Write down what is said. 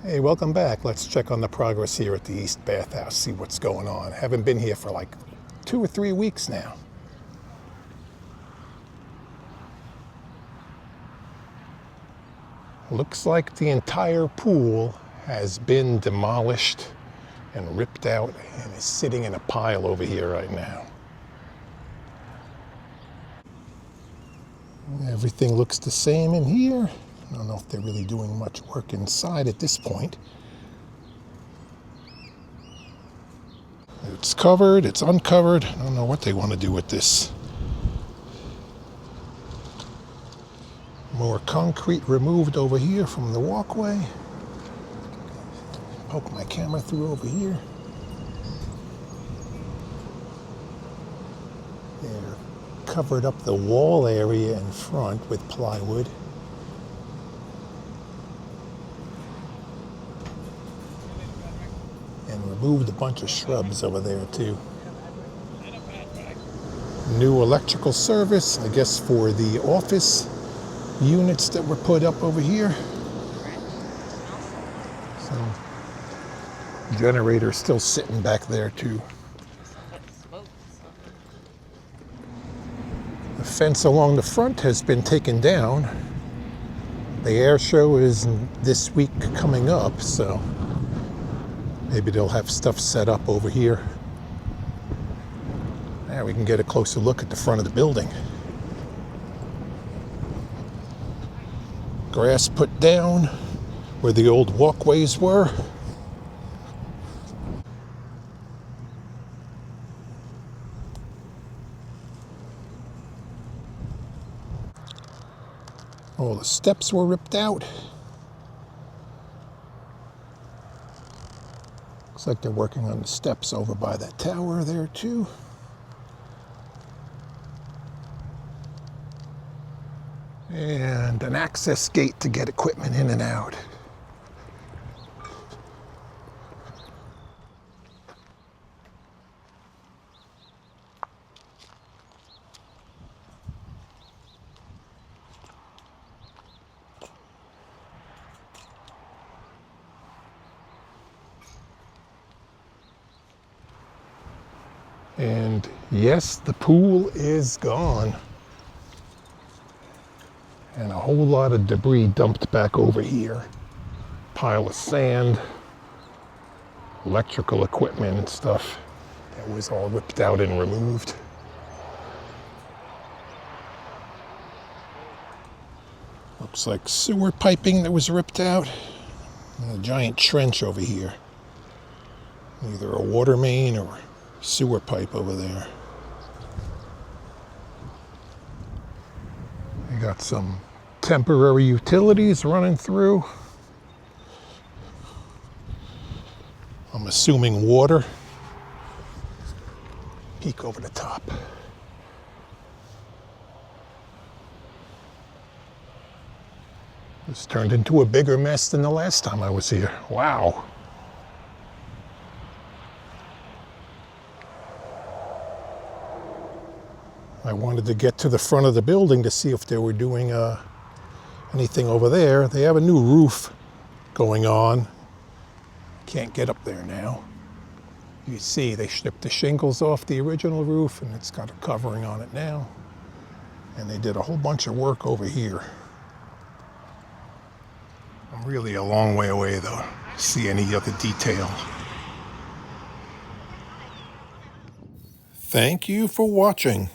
Hey, welcome back. Let's check on the progress here at the East Bathhouse, see what's going on. Haven't been here for like 2 or 3 weeks now. Looks like the entire pool has been demolished and ripped out and is sitting in a pile over here right now. Everything looks the same in here. I don't know if they're really doing much work inside at this point. It's covered, it's uncovered. I don't know what they want to do with this. More concrete removed over here from the walkway. Poke my camera through over here. They're covered up the wall area in front with plywood. And removed a bunch of shrubs over there too. New electrical service, I guess, for the office units that were put up over here. So, generator still sitting back there too. The fence along the front has been taken down. The air show is this week coming up, so maybe they'll have stuff set up over here. Now we can get a closer look at the front of the building. Grass put down where the old walkways were. All the steps were ripped out. Looks like they're working on the steps over by that tower there too. And an access gate to get equipment in and out. And yes, the pool is gone. And a whole lot of debris dumped back over here. Pile of sand, electrical equipment and stuff that was all ripped out and removed. Looks like sewer piping that was ripped out. And a giant trench over here. Either a water main or sewer pipe over there. You got some temporary utilities running through. I'm assuming water. Peek over the top. This turned into a bigger mess than the last time I was here. Wow. I wanted to get to the front of the building to see if they were doing anything over there. They have a new roof going on. Can't get up there now. You see, they stripped the shingles off the original roof and it's got a covering on it now. And they did a whole bunch of work over here. I'm really a long way away though, to see any other detail. Thank you for watching.